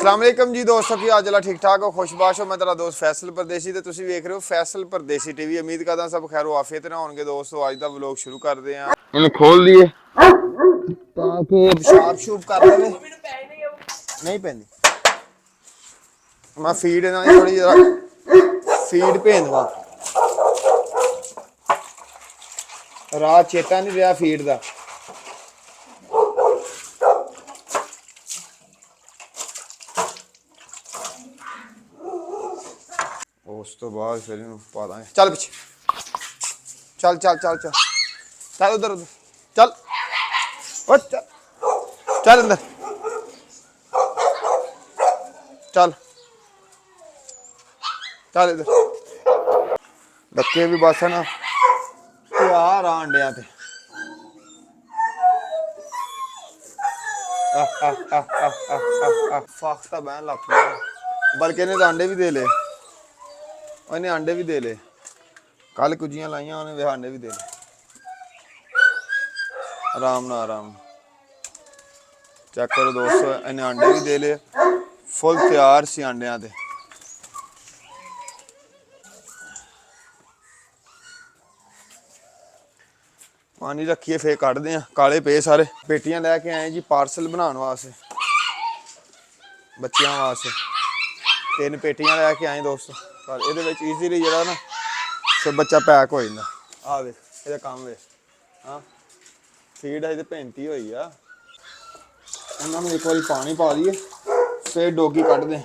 अस्सलाम वालेकुम जी दोस्तों की हाल चाल ठीक ठाक हो खुशबाश हो। मैं तेरा दोस्त फैसल परदेसी ते तुसीं वेख रहे हो फैसल परदेसी टीवी। उम्मीद करदा सब खैर आफियत ना होणगे दोस्तों। अज दा व्लॉग शुरू करते हैं। इन्हें खोल दिए ताकि पेशाब शूब कर देवे नहीं पैंदी। मैं फीड इन्हां दी थोड़ी जरा फीड भेज दवा रात चेता नहीं रहा फीड दा। उस तो बाद फिर पा देंगे। चल पीछे चल चल चल चल चल उधर उधर चल ओ चल चल अंदर चल चल इधर डक्के भी बस है ना यार अंडिया ते फाख्ता बहन लग बल्कि इन्हें तो अंडे भी दे ले इन्हें अंडे भी दे ले कल कुजियां लाइया उन्हें वे अंडे भी दे ले आराम ना आराम चेक करो दोस्तों इन्हें अंडे भी दे ले फुल तैयार सी अंडिया ते पानी रखिए फिर कढ़ते हैं काले पे सारे पेटियां लैके आए जी पार्सल बनाने वास्ते बच्चों वास्ते 3 पेटियां लैके आए दोस्तों पर ये ईजीली जरा ना फिर बच्चा पैक हो जाता आ वे ये काम वे हाँ फीड अजे तो भेंती हुई आ इन्होंने एक बार पानी पा दिए फिर डोगी कढ़ दें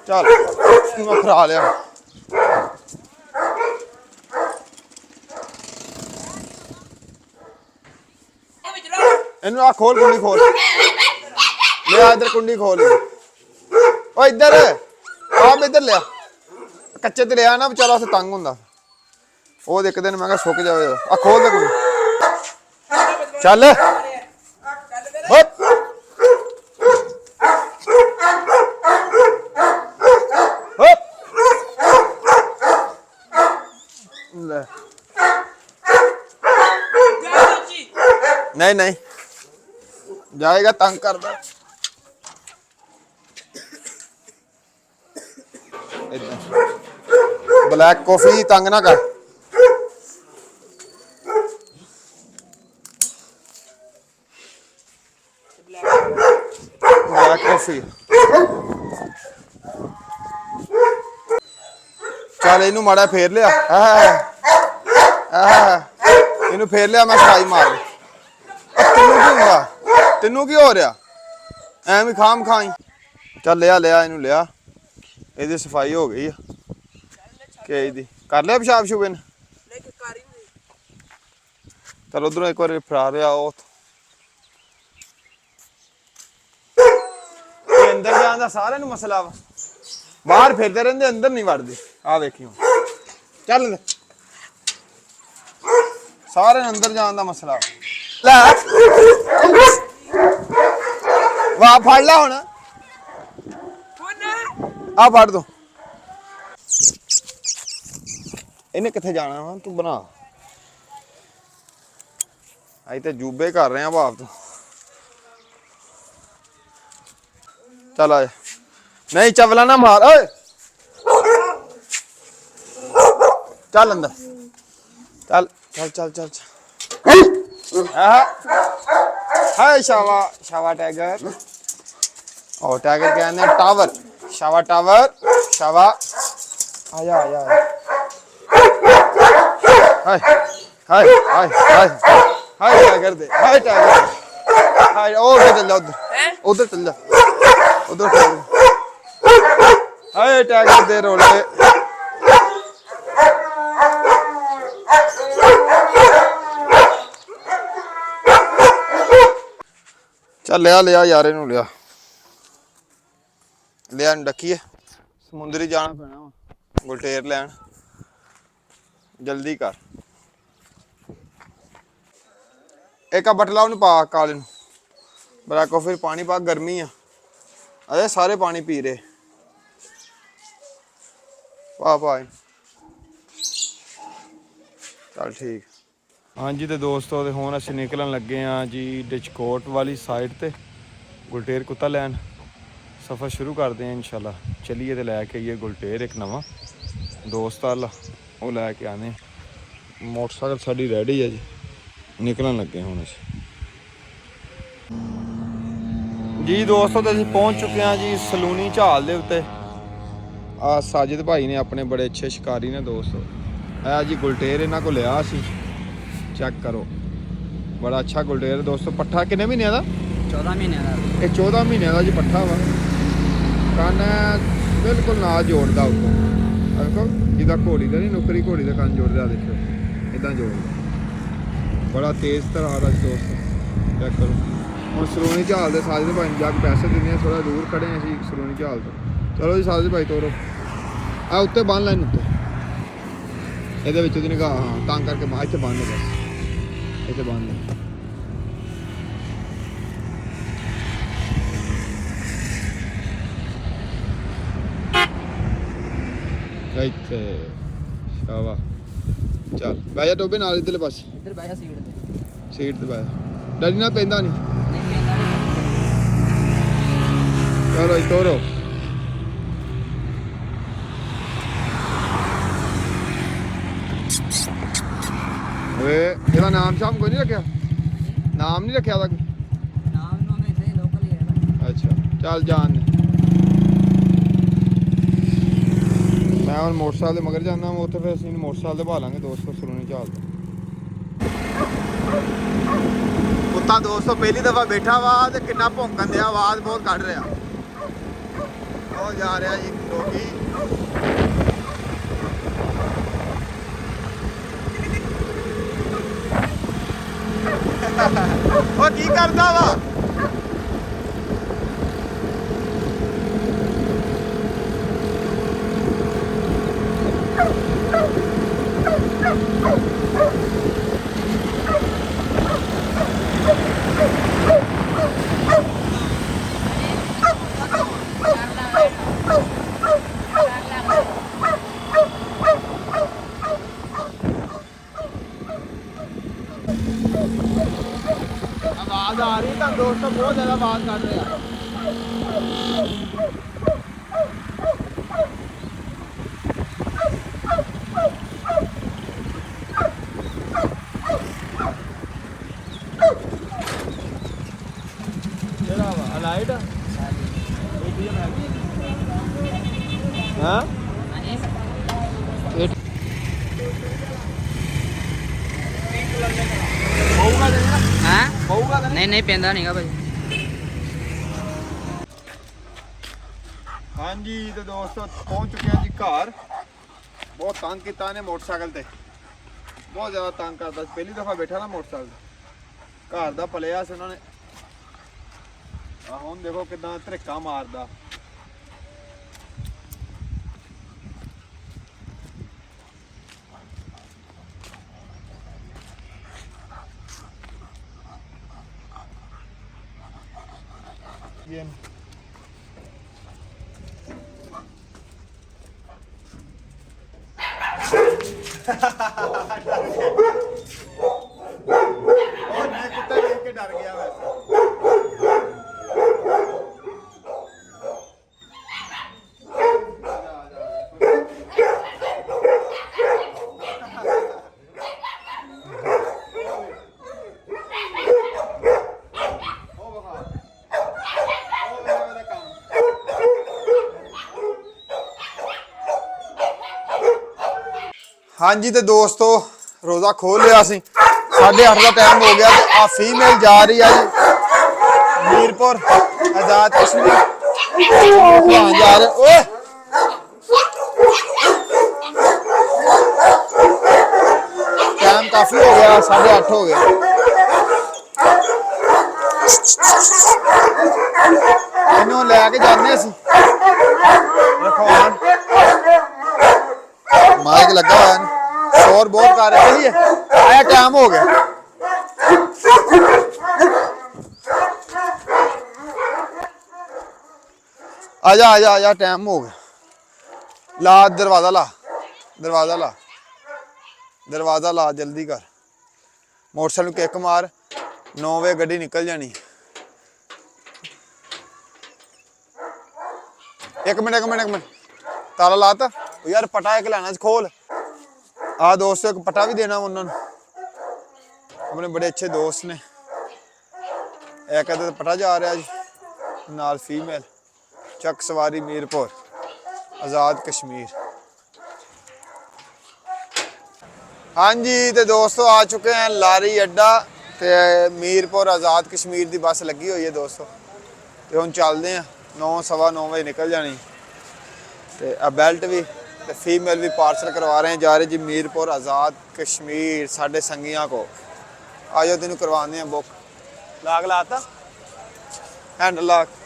चल मैं फरा लिया इन आ खोल कुंडी खोल ले इधर कुंडी खोल ओ इधर आप इधर लिया कच्चे ते लिया ना बेचारा उसे तंग होंदा वो एक दिन मैं सुक जाए आ खोल दे कुंडी चल नहीं नहीं जाएगा तंग कर दे ब्लैक कॉफी तंग ना कर ब्लैक कॉफी चल इनू माड़ा फेर लिया इनू फेर लिया मैं सफाई मार तेनू की हो रहा एम ही खाम खाई चल लिया लिया इनू लिया ये सफाई हो गई दी कर लिया पेशाब शूब इन चल उधरों एक बार फरा रहा अंदर जाने का सारे मसला वा बाहर फिरते रहते अंदर नहीं वड़ते आ देखी चल सारे अंदर जाने का मसला वाह फड़ ला हुण आ फड़ दो इन्हें किथे जाना वा तू बना अं तो जूबे कर रहे हैं भाव तू चल आ नहीं चवला ना मार ओए चल अंदर चल चल चल चल चल हाय शावा शावा टाइगर और टाइगर कहने टावर शावा टावर शावा आया आया हाय हाय हाय हाय हाय टाइगर दे हाय टाइगर हाय उधर चल जा उधर चल जा उधर हाय टाइगर दे रोले चल लिया लिया यार इनू लिया लिया डकिए समुंदरी जाना पैना गुलटेर लैन जल्दी कर एक बटला पा काले ब्लैक कॉफी पानी पा गर्मी आ अरे सारे पानी पी रहे वाह भाई चल ठीक। हाँ जी तो दोस्तों हुण असीं निकलन लगे हाँ जी डिचकोट वाली साइड ते गुलटेर कुत्ता लैन सफ़र शुरू करते हैं इंशाल्लाह। चलिए तो लैके आइए गुलटेर एक नवा दोस्त वाला वो लैके आने मोटरसाइकिल साड़ी रेडी है जी निकलन लगे हुण असीं जी दोस्तों तो असीं पहुँच चुके हैं जी सलूनी झाल दे उत्ते। आ साजिद भाई ने अपने बड़े अच्छे शिकारी ने दोस्तों है जी गुलटेर इन्हां को लिया सी चेक करो बड़ा अच्छा गुलटेर दोस्तों। पट्ठा किन्ने महीने का 14 महीने का ये 14 महीने का जी पट्ठा वा कन बिल्कुल ना जोड़ता उतो देखो जिदा घोड़ी का नहीं नुकरी घोड़ी का कन जोड़ता देखो इदा जोड़ता बड़ा तेज़ तरार है दोस्तों चेक करो। हम सलूनी झाल के साजिद भाई जाके पैसे देने थोड़ा दूर खड़े हैं असीं सलूनी झाल तो। चलो जी साजिद भाई तोरो आ उत्ते बन लैन उत्ते ਇਹਦੇ ਵਿੱਚ ਦੀ ਨਿਗਾਹ ਹਾਂ ਤੰਗ ਕਰਕੇ ਇੱਥੇ ਬੰਨ ਦੇ ਬਸ ਇੱਥੇ ਬੰਨ ਦੇ ਇੱਥੇ ਸ਼ਾਬਾਸ਼ ਚੱਲ ਬਹਿ ਜਾ ਟੋਬੇ ਨਾਲ ਇੱਧਰਲੇ ਪਾਸੇ ਇੱਧਰ ਬਹਿ ਜਾ ਸੀਟ ਤੇ ਬਹਿ ਡੈਡੀ ਨਾਲ ਪੈਂਦਾ ਨਹੀਂ ਚਲੋ ਜੀ ਤੋਰੋ ਇਹਦਾ ਨਾਮ ਸ਼ਾਮ ਕੋਈ ਨਹੀਂ ਰੱਖਿਆ ਨਾਮ ਨਹੀਂ ਰੱਖਿਆ ਉਹਦਾ ਕੋਈ ਨਾਮ ਨੂੰ ਇੱਥੇ ਲੋਕਲ ਹੀ ਹੈ ਅੱਛਾ ਚੱਲ ਜਾਣ ਮੈਂ ਹੁਣ ਮੋਟਰਸਾਈਕਲ ਦੇ ਮਗਰ ਜਾਂਦਾ ਮੈਂ ਉੱਥੇ ਫਿਰ ਅਸੀਂ ਮੋਟਰਸਾਈਕਲ ਤੇ ਭਾਲਾਂਗੇ ਦੋਸਤੋ ਸਲੂਨੀ ਝਾਲ ਕੁੱਤਾ ਦੋਸਤੋ ਪਹਿਲੀ ਦਫਾ ਬੈਠਾ ਵਾ ਤੇ ਕਿੰਨਾ ਭੌਂਕਣ ਦਿਆ ਆਵਾਜ਼ ਬਹੁਤ ਕੱਢ ਰਿਹਾ ਉਹ ਜਾ ਰਿਹਾ ਜੀ ਲੋਕੀ ਉਹ ਕੀ ਕਰਦਾ ਵਾ आवाज आ रही है दोस्तों बहुत ज्यादा आवाज कर रहे हैं लाइट हाँ नहीं पैंदा नहीं भाई। हाँ जी तो दोस्तों पहुंच चुके हैं जी घर बहुत तंग किया ने मोटरसाइकिल ते बहुत ज़्यादा तंग करता पहली दफ़ा बैठा ना मोटरसाइकिल घर का पलिया से उन्होंने हुण देखो कितना धड़का मारदा ये कुत्ता देख के डर गया वैसे हाँ जी तो दोस्तों रोज़ा खोल लिया सी 8:30 का टाइम हो गया तो आ फीमेल जा रही है जी मीरपुर आजाद कश्मीर जा रहे ओए टाइम काफी हो गया 8:30 हो गया इन्हों लैके जाने रखवान माइक लगा हुआ है शोर बहुत कर रहे चलिए आया टाइम हो गया ਆ ਜਾ ਟਾਈਮ ਹੋ ਗਿਆ। ਲਾ ਦਰਵਾਜ਼ਾ ਲਾ, ਦਰਵਾਜ਼ਾ ਲਾ, ਦਰਵਾਜ਼ਾ ਲਾ, ਜਲਦੀ ਕਰ। ਮੋਟਰਸਾਈਕਲ ਨੂੰ ਕਿੱਕ ਮਾਰ, 9 ਵਜੇ ਗੱਡੀ ਨਿਕਲ ਜਾਣੀ। ਇੱਕ ਮਿੰਟ ਤਾਲਾ ਲਾਤਾ ਯਾਰ। ਪਟਾ ਇੱਕ ਲੈਣਾ ਸੀ, ਖੋਲ। ਆ ਦੋਸਤੋ ਇੱਕ ਪਟਾ ਵੀ ਦੇਣਾ ਉਹਨਾਂ ਨੂੰ, ਆਪਣੇ ਬੜੇ ਅੱਛੇ ਦੋਸਤ ਨੇ। ਇੱਕ ਅਦਰ ਪਟਾ ਜਾ ਰਿਹਾ ਜੀ ਨਾਲ ਫੀਮੇਲ। ਚੱਕ ਸਵਾਰੀ ਮੀਰਪੁਰ ਆਜ਼ਾਦ ਕਸ਼ਮੀਰ। ਹਾਂਜੀ ਤੇ ਦੋਸਤੋ ਆ ਚੁੱਕੇ हैं ਲਾਰੀ ਅੱਡਾ ਤੇ ਮੀਰਪੁਰ ਆਜ਼ਾਦ ਕਸ਼ਮੀਰ ਦੀ ਬੱਸ ਲੱਗੀ ਹੋਈ ਹੈ ਦੋਸਤੋ। ਤੇ ਹੁਣ ਚੱਲਦੇ ਆ, 9 ਸਵਾ 9 ਵਜੇ ਨਿਕਲ ਜਾਣੀ। ਤੇ ਆ ਬੈਲਟ ਵੀ ਤੇ फीमेल भी पार्सल करवा रहे हैं, जा रहे जी मीरपुर आज़ाद कश्मीर साढ़े संगियां को। आ जाओ तेन करवाने हैं बुक। लाग लाता हैंडल लाग।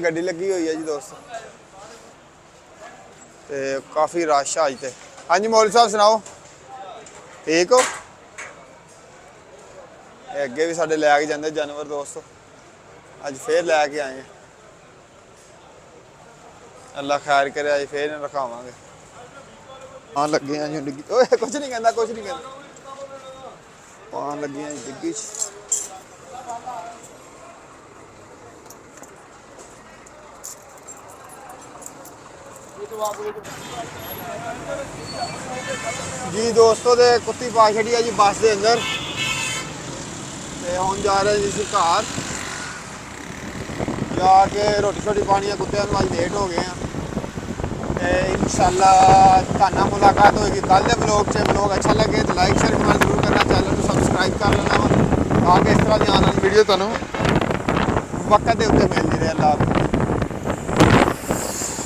गड्डी लगी हुई है जी दोस्तों ते काफ़ी रश है अज तो। हाँ जी मौलवी साहब सुनाओ, ठीक हो? अगे भी साढ़े लैके जाते जानवर दोस्तों, अज फिर लैके आए हैं। अल्लाह खैर करे, अज फिर रखावे। हाँ लगे हैं जी डिग्गी। कुछ नहीं कहता, कुछ नहीं कहता। पान लगे हैं डिग्गी जी दोस्तों। तो कुत्ती पा छड़ी है जी बस के अंदर। हम जा रहे हैं जी घर जाके रोटी शोटी पानी है कुत्तियां अज लेट हो गए हैं। इंशाल्लाह ताना मुलाकात होगी कल के ब्लॉग से। ब्लॉग अच्छा लगे तो लाइक शेयर कमेंट जरूर करना, चैनल को सबसक्राइब कर लेना ताकि इस तरह की आने वाली वीडियो तुहानू वक्त के उत्ते मिलती रहे। अल्लाह हाफिज़।